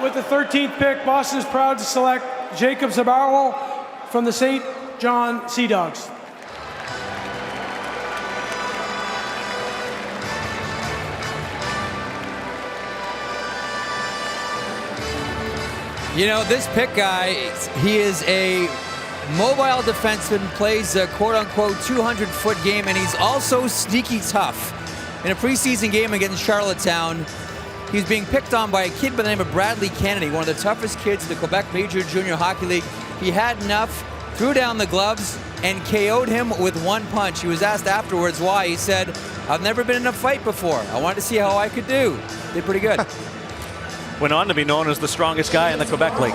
With the 13th pick, Boston is proud to select Jakub Zboril from the St. John Sea Dogs. You know, this pick guy, he is a mobile defenseman, plays a quote-unquote 200-foot game, and he's also sneaky tough. In a preseason game against Charlottetown, he's being picked on by a kid by the name of Bradley Kennedy, one of the toughest kids in the Quebec Major Junior Hockey League. He had enough, threw down the gloves, and KO'd him with one punch. He was asked afterwards why. He said, "I've never been in a fight before. I wanted to see how I could do." Did pretty good. Went on to be known as the strongest guy in the Quebec League.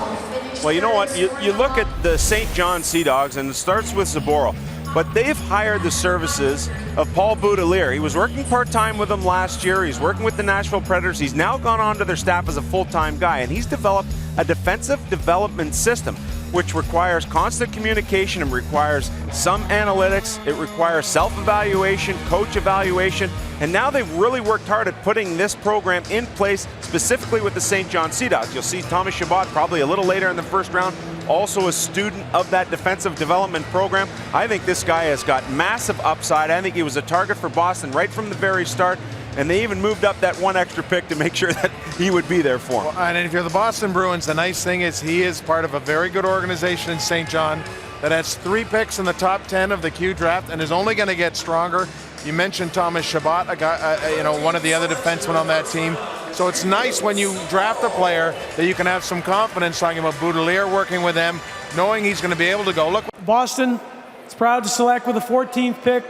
Well, you know what? You look at the St. John Sea Dogs, and it starts with Zboril. But they've hired the services of Paul Boudelier. He was working part-time with them last year. He's working with the Nashville Predators. He's now gone on to their staff as a full-time guy, and he's developed a defensive development system, which requires constant communication and requires some analytics. It requires self-evaluation, coach evaluation, and now they've really worked hard at putting this program in place, specifically with the St. John Sea Dogs. You'll see Thomas Chabot probably a little later in the first round, also a student of that defensive development program. I think this guy has got massive upside. I think he was a target for Boston right from the very start, and they even moved up that one extra pick to make sure that he would be there for him. Well, and if you're the Boston Bruins, the nice thing is he is part of a very good organization in St. John that has 3 picks in the top 10 of the Q draft and is only going to get stronger. You mentioned Thomas Chabot, a guy, one of the other defensemen on that team. So it's nice when you draft a player that you can have some confidence talking about Boudelier working with them, knowing he's going to be able to go. Look, Boston is proud to select with the 14th pick.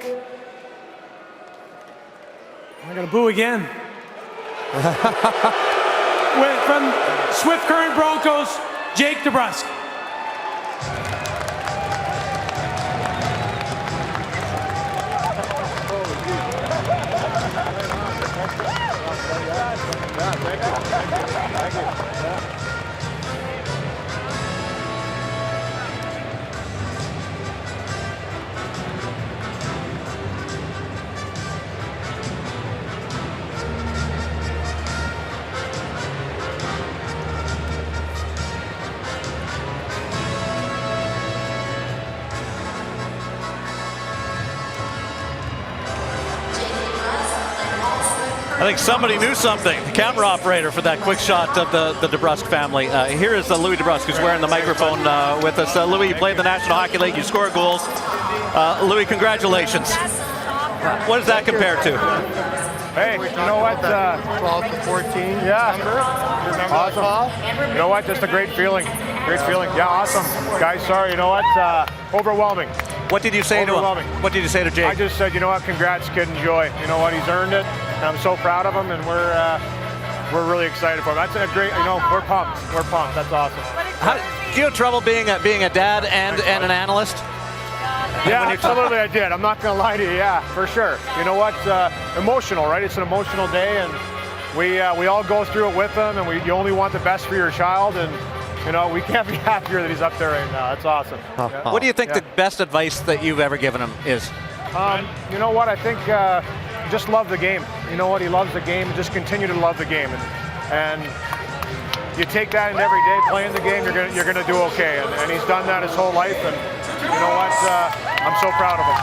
I'm going to boo again. From Swift Current Broncos, Jake DeBrusk. I think somebody knew something. The camera operator for that quick shot of the DeBrusk family. Here is Louis DeBrusk, who's wearing the microphone with us. Louis, you played in the National Hockey League. You scored goals. Louis, congratulations. What does that compare to? Hey, you know what? 12 to 14. Yeah. Remember Awesome. You know what? Just a great feeling. Great feeling. Yeah, awesome. Guys, sorry. You know what? Overwhelming. What did you say to him? What did you say to Jake? I just said, you know what? Congrats, kid. Enjoy. You know what? He's earned it. And I'm so proud of him, and we're really excited for him. That's a great. We're pumped. We're pumped. That's awesome. Do you have trouble being a dad and an analyst? Yeah, absolutely I did. I'm not going to lie to you. Yeah, for sure. You know what? Emotional, right? It's an emotional day, and we all go through it with them, and you only want the best for your child, and we can't be happier that he's up there right now. That's awesome. Yeah. What do you think the best advice that you've ever given him is? You know what? I think just love the game. You know what? He loves the game. Just continue to love the game, and you take that in every day, playing the game. You're gonna do okay, and he's done that his whole life, and you know what? I'm so proud of him.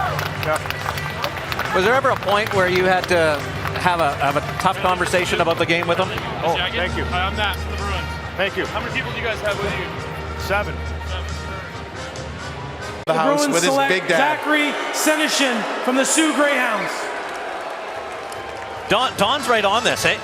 Yeah. Was there ever a point where you had to have a tough conversation about the game with him? Oh, thank you. Hi, I'm Matt from the Bruins. Thank you. How many people do you guys have with you? 7. the house Bruins with his select big dad. Zachary Senyshyn from the Sioux Greyhounds. Don's right on this, eh?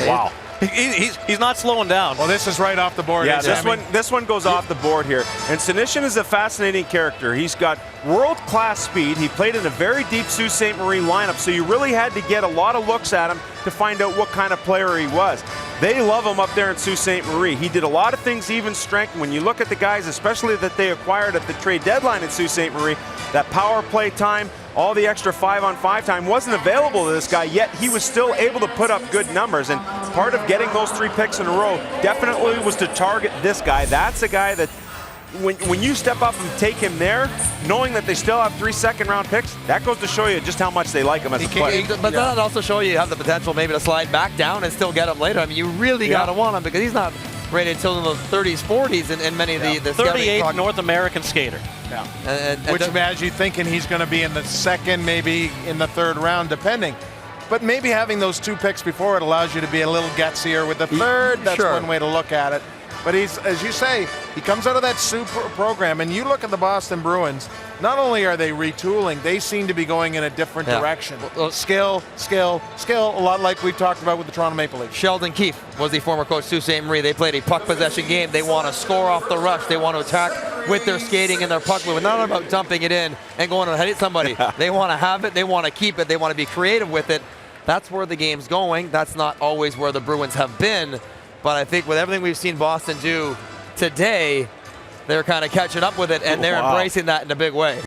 Wow. He's not slowing down. Well, this is right off the board. Yeah, Sammy. this one goes off the board here. And Senyshyn is a fascinating character. He's got world-class speed. He played in a very deep Sault Ste. Marie lineup, so you really had to get a lot of looks at him to find out what kind of player he was. They love him up there in Sault Ste. Marie. He did a lot of things even strength. When you look at the guys, especially that they acquired at the trade deadline in Sault Ste. Marie, that power play time, all the extra 5-on-5 time wasn't available to this guy, yet he was still able to put up good numbers. And part of getting those 3 picks in a row definitely was to target this guy. That's a guy that when you step up and take him there, knowing that they still have 3 second-round picks, that goes to show you just how much they like him as a player. But that also show you have the potential maybe to slide back down and still get him later. I mean, you really got to want him because he's not rated till the 30s, 40s in many of the scouting 38th North American skater. Which has you thinking he's going to be in the second, maybe in the third round, depending. But maybe having those 2 picks before it allows you to be a little gutsier with the third. That's one way to look at it. But he's, as you say, he comes out of that super program, and you look at the Boston Bruins, not only are they retooling, they seem to be going in a different direction. Skill, skill, skill, a lot like we've talked about with the Toronto Maple Leafs. Sheldon Keefe was the former coach, Sault Ste. Marie. They played a puck possession game. They want to score off the rush. They want to attack with their skating and their puck movement. Not about dumping it in and going to hit somebody. They want to have it. They want to keep it. They want to be creative with it. That's where the game's going. That's not always where the Bruins have been. But I think with everything we've seen Boston do today, they're kind of catching up with it, and they're embracing that in a big way.